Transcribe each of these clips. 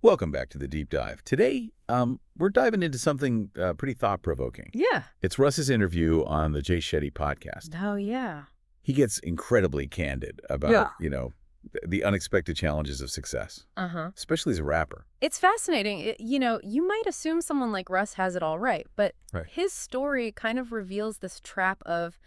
Welcome back to the Deep Dive. Today, we're diving into something pretty thought-provoking. Yeah. It's Russ's interview on the JayShettyPodcast. Oh, yeah. He gets incredibly candid about, the unexpected challenges of success, especially as a rapper. It's fascinating. You might assume someone like Russ has it all right, but his story kind of reveals this trap of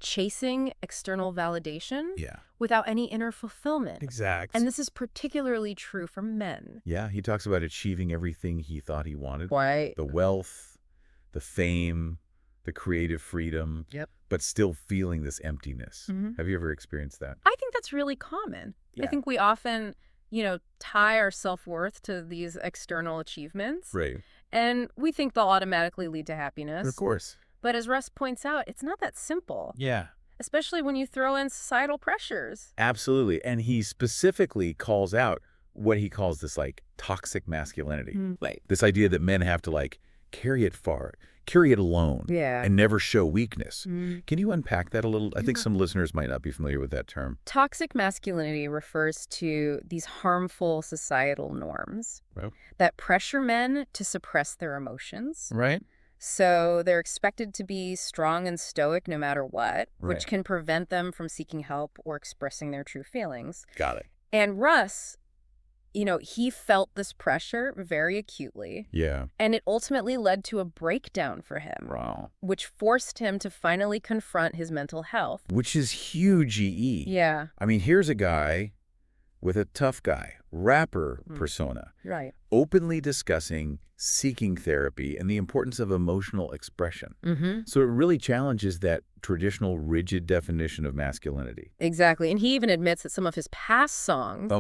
chasing external validation without any inner fulfillment. Exact. And this is particularly true for men. Yeah, he talks about achieving everything he thought he wanted. Right. The wealth, the fame, the creative freedom, but still feeling this emptiness. Have you ever experienced that? I think that's really common. Yeah. I think we often, tie our self-worth to these external achievements. Right. And we think they'll automatically lead to happiness. Of course. But as Russ points out, it's not that simple. Yeah. Especially when you throw in societal pressures. Absolutely. And he specifically calls out what he calls this, toxic masculinity. Right. This idea that men have to, carry it far, carry it alone, and never show weakness. Can you unpack that a little? I think some listeners might not be familiar with that term. Toxic masculinity refers to these harmful societal norms that pressure men to suppress their emotions. Right. So they're expected to be strong and stoic no matter what, which can prevent them from seeking help or expressing their true feelings. Got it. And Russ, he felt this pressure very acutely. Yeah. And it ultimately led to a breakdown for him. Wow. Which forced him to finally confront his mental health. Which is huge EE. Yeah. I mean, here's a guy with a tough guy, rapper persona. Right. Openly discussing seeking therapy and the importance of emotional expression. So it really challenges that traditional rigid definition of masculinity. Exactly. And he even admits that some of his past songs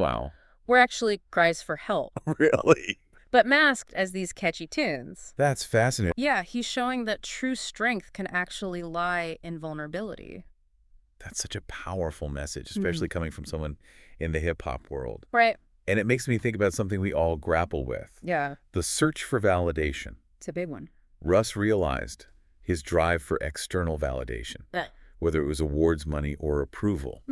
were actually cries for help. Really? But masked as these catchy tunes. That's fascinating. Yeah, he's showing that true strength can actually lie in vulnerability. That's such a powerful message, especially coming from someone in the hip-hop world. Right. And it makes me think about something we all grapple with. Yeah. The search for validation. It's a big one. Russ realized his drive for external validation, whether it was awards money or approval,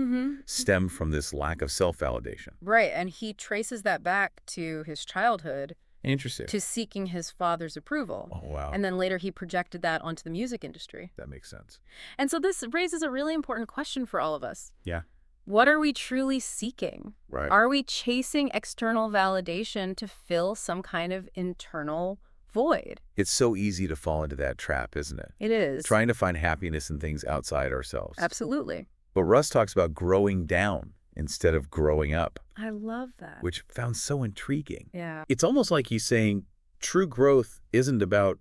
stemmed from this lack of self-validation. Right, and he traces that back to his childhood. Interesting. To seeking his father's approval. Oh, wow. And then later he projected that onto the music industry. That makes sense. And so this raises a really important question for all of us. Yeah. What are we truly seeking? Right. Are we chasing external validation to fill some kind of internal void? It's so easy to fall into that trap, isn't it? It is. Trying to find happiness in things outside ourselves. Absolutely. But Russ talks about growing down instead of growing up. I love that. Which found so intriguing. Yeah. It's almost like he's saying true growth isn't about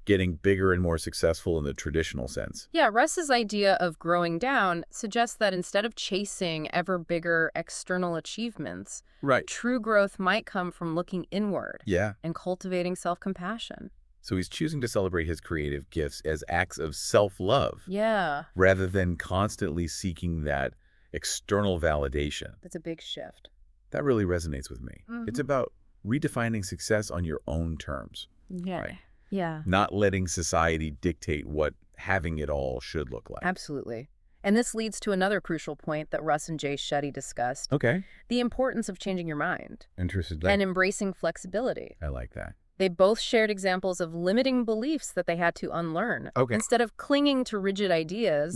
getting bigger and more successful in the traditional sense. Yeah, Russ's idea of growing down suggests that instead of chasing ever bigger external achievements, true growth might come from looking inward and cultivating self-compassion. So he's choosing to celebrate his creative gifts as acts of self-love rather than constantly seeking that external validation. That's a big shift. That really resonates with me. It's about redefining success on your own terms. Yeah. Right? Yeah. Not letting society dictate what having it all should look like. Absolutely. And this leads to another crucial point that Russ and Jay Shetty discussed. Okay. The importance of changing your mind. Interesting. And embracing flexibility. I like that. They both shared examples of limiting beliefs that they had to unlearn. Okay. Instead of clinging to rigid ideas,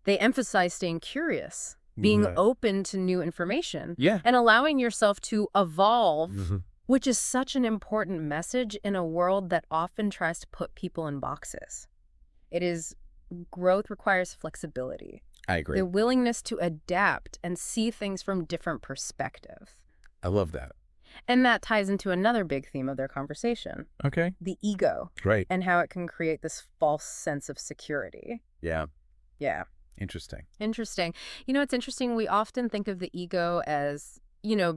they emphasized staying curious, being open to new information, and allowing yourself to evolve, which is such an important message in a world that often tries to put people in boxes. Growth requires flexibility. I agree. The willingness to adapt and see things from different perspectives. I love that. And that ties into another big theme of their conversation. Okay. The ego. Right. And how it can create this false sense of security. Yeah. Yeah. Interesting. Interesting. It's interesting. We often think of the ego as,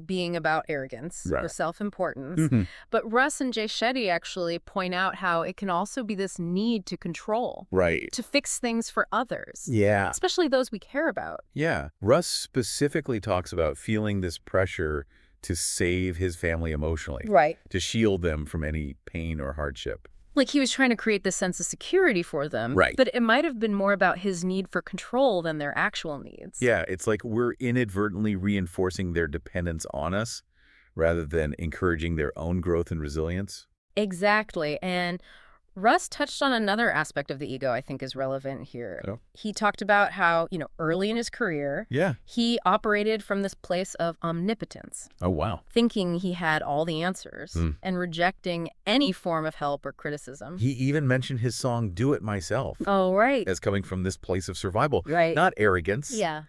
being about arrogance or self-importance. But Russ and Jay Shetty actually point out how it can also be this need to control. Right. To fix things for others. Yeah. Especially those we care about. Yeah. Russ specifically talks about feeling this pressure to save his family emotionally. Right. To shield them from any pain or hardship. Like he was trying to create this sense of security for them. Right. But it might have been more about his need for control than their actual needs. Yeah, it's like we're inadvertently reinforcing their dependence on us rather than encouraging their own growth and resilience. Exactly. And Russ touched on another aspect of the ego I think is relevant here. Oh. He talked about how, early in his career, he operated from this place of omnipotence. Oh, wow. Thinking he had all the answers and rejecting any form of help or criticism. He even mentioned his song, Do It Myself. Oh, right. As coming from this place of survival. Right. Not arrogance. Yeah.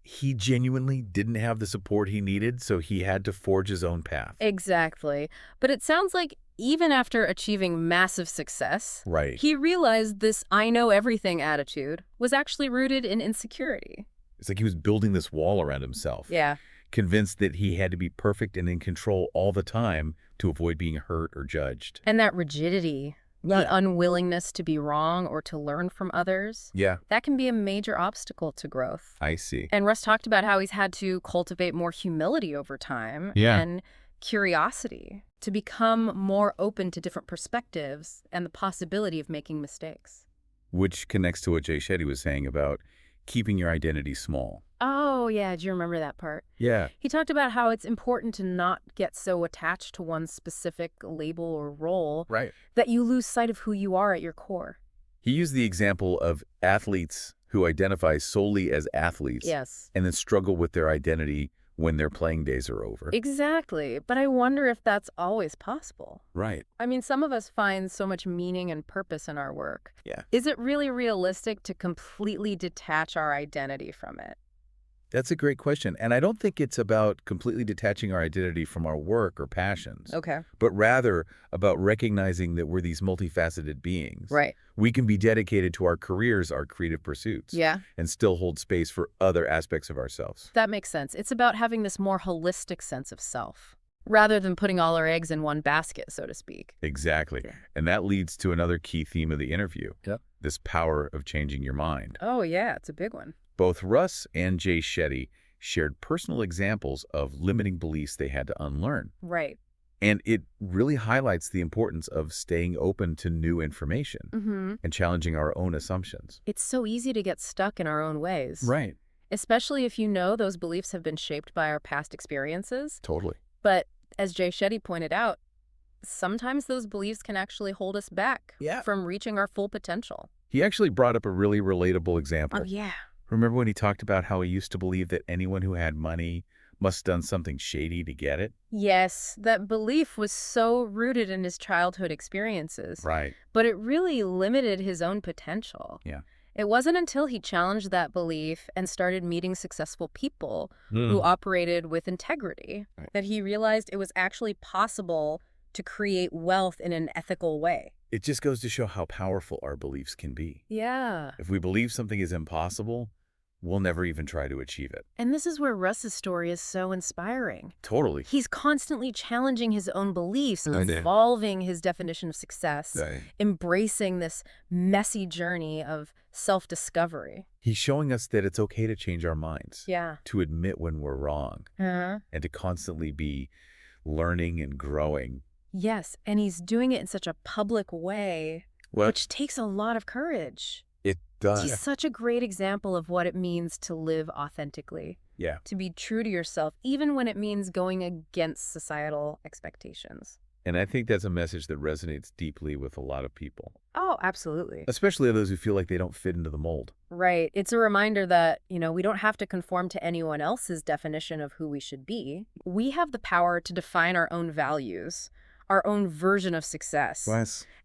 He genuinely didn't have the support he needed, so he had to forge his own path. Exactly. But it sounds like even after achieving massive success, he realized this I know everything attitude was actually rooted in insecurity. It's like he was building this wall around himself. Yeah. Convinced that he had to be perfect and in control all the time to avoid being hurt or judged. And that rigidity, the unwillingness to be wrong or to learn from others, that can be a major obstacle to growth. I see. And Russ talked about how he's had to cultivate more humility over time and curiosity to become more open to different perspectives and the possibility of making mistakes. Which connects to what JayShetty was saying about keeping your identity small. Oh, yeah. Do you remember that part? Yeah. He talked about how it's important to not get so attached to one specific label or role that you lose sight of who you are at your core. He used the example of athletes who identify solely as athletes and then struggle with their identity when their playing days are over. Exactly. But I wonder if that's always possible. Right. I mean, some of us find so much meaning and purpose in our work. Yeah. Is it really realistic to completely detach our identity from it? That's a great question. And I don't think it's about completely detaching our identity from our work or passions. Okay. But rather about recognizing that we're these multifaceted beings. Right. We can be dedicated to our careers, our creative pursuits. Yeah. And still hold space for other aspects of ourselves. That makes sense. It's about having this more holistic sense of self, rather than putting all our eggs in one basket, so to speak. Exactly. And that leads to another key theme of the interview. This power of changing your mind. Oh, yeah. It's a big one. Both Russ and JayShetty shared personal examples of limiting beliefs they had to unlearn. Right. And it really highlights the importance of staying open to new information and challenging our own assumptions. It's so easy to get stuck in our own ways. Right. Especially if you know those beliefs have been shaped by our past experiences. Totally. But as JayShetty pointed out, sometimes those beliefs can actually hold us back from reaching our full potential. He actually brought up a really relatable example. Oh, yeah. Remember when he talked about how he used to believe that anyone who had money must have done something shady to get it? Yes, that belief was so rooted in his childhood experiences. Right. But it really limited his own potential. Yeah. It wasn't until he challenged that belief and started meeting successful people who operated with integrity that he realized it was actually possible to create wealth in an ethical way. It just goes to show how powerful our beliefs can be. Yeah. If we believe something is impossible, we'll never even try to achieve it. And this is where Russ's story is so inspiring. Totally. He's constantly challenging his own beliefs, evolving his definition of success, embracing this messy journey of self-discovery. He's showing us that it's okay to change our minds. Yeah. To admit when we're wrong. And to constantly be learning and growing. Yes, and he's doing it in such a public way, which takes a lot of courage. It does. He's such a great example of what it means to live authentically. Yeah. To be true to yourself, even when it means going against societal expectations. And I think that's a message that resonates deeply with a lot of people. Oh, absolutely. Especially those who feel like they don't fit into the mold. Right. It's a reminder that, we don't have to conform to anyone else's definition of who we should be. We have the power to define our own values, our own version of success,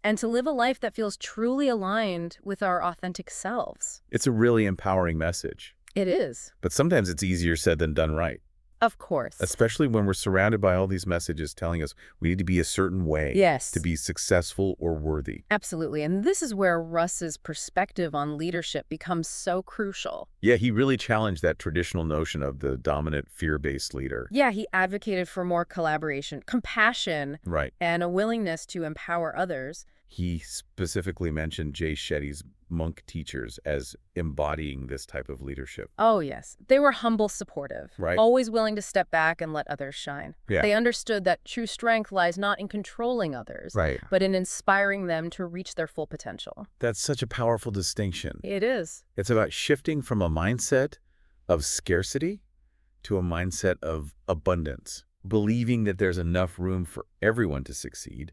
and to live a life that feels truly aligned with our authentic selves. It's a really empowering message. It is. But sometimes it's easier said than done right. Of course. Especially when we're surrounded by all these messages telling us we need to be a certain way to be successful or worthy. Absolutely. And this is where Russ's perspective on leadership becomes so crucial. Yeah, he really challenged that traditional notion of the dominant fear-based leader. Yeah, he advocated for more collaboration, compassion, and a willingness to empower others. He specifically mentioned JayShetty's monk teachers as embodying this type of leadership. Oh, yes. They were humble, supportive, always willing to step back and let others shine. Yeah. They understood that true strength lies not in controlling others, but in inspiring them to reach their full potential. That's such a powerful distinction. It is. It's about shifting from a mindset of scarcity to a mindset of abundance. believing that there's enough room for everyone to succeed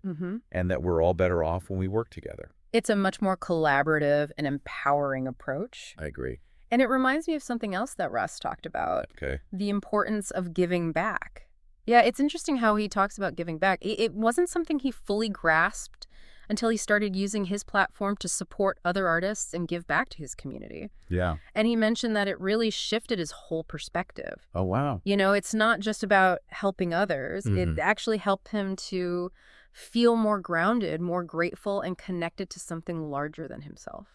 and that we're all better off when we work together. It's a much more collaborative and empowering approach. I agree. And it reminds me of something else that Russ talked about. Okay. The importance of giving back. Yeah, it's interesting how he talks about giving back. It wasn't something he fully grasped until he started using his platform to support other artists and give back to his community. Yeah. And he mentioned that it really shifted his whole perspective. Oh, wow. You know, it's not just about helping others. It actually helped him to feel more grounded, more grateful, and connected to something larger than himself.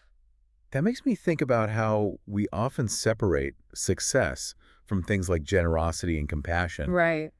That makes me think about how we often separate success from things like generosity and compassion. Right.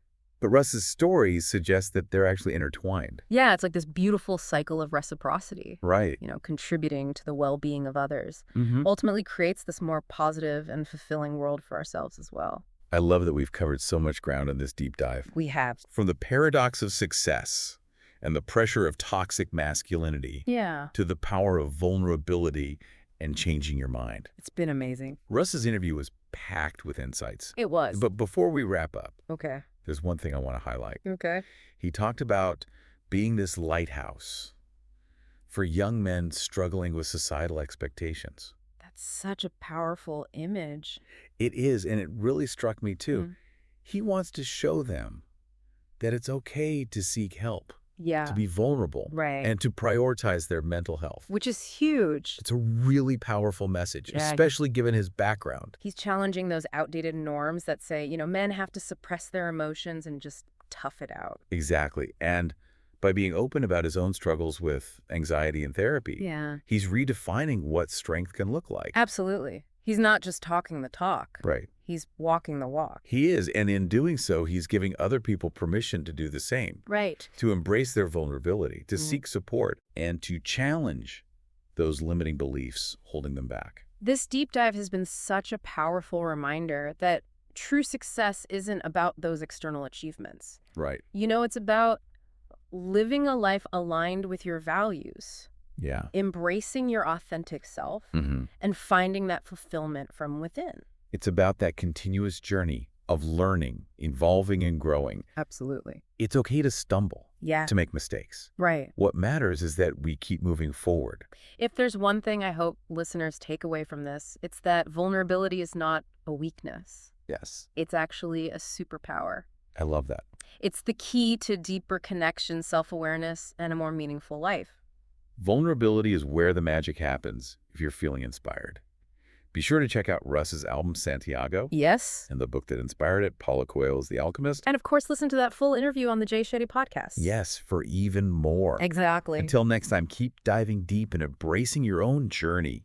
But Russ's stories suggest that they're actually intertwined. Yeah, it's like this beautiful cycle of reciprocity. Right. You know, contributing to the well-being of others. Ultimately creates this more positive and fulfilling world for ourselves as well. I love that we've covered so much ground in this deep dive. We have. From the paradox of success and the pressure of toxic masculinity to the power of vulnerability and changing your mind. It's been amazing. Russ's interview was packed with insights. It was. But before we wrap up, Okay. there's one thing I want to highlight. Okay. He talked about being this lighthouse for young men struggling with societal expectations. That's such a powerful image. It is, and it really struck me too. He wants to show them that it's okay to seek help. Yeah. To be vulnerable. Right. And to prioritize their mental health. Which is huge. It's a really powerful message, especially given his background. He's challenging those outdated norms that say, you know, men have to suppress their emotions and just tough it out. Exactly. And by being open about his own struggles with anxiety and therapy, he's redefining what strength can look like. Absolutely. He's not just talking the talk. Right. He's walking the walk. He is, and in doing so, he's giving other people permission to do the same. Right. To embrace their vulnerability, to seek support, and to challenge those limiting beliefs holding them back. This deep dive has been such a powerful reminder that true success isn't about those external achievements. Right. You know, it's about living a life aligned with your values. Yeah. Embracing your authentic self and finding that fulfillment from within. It's about that continuous journey of learning, evolving, and growing. Absolutely. It's okay to stumble, to make mistakes. Right. What matters is that we keep moving forward. If there's one thing I hope listeners take away from this, it's that vulnerability is not a weakness. Yes. It's actually a superpower. I love that. It's the key to deeper connection, self-awareness, and a more meaningful life. Vulnerability is where the magic happens if you're feeling inspired. Be sure to check out Russ's album, Santiago. Yes. And the book that inspired it, Paulo Coelho's The Alchemist. And of course, listen to that full interview on the JayShettyPodcast. Yes, for even more. Exactly. Until next time, keep diving deep and embracing your own journey.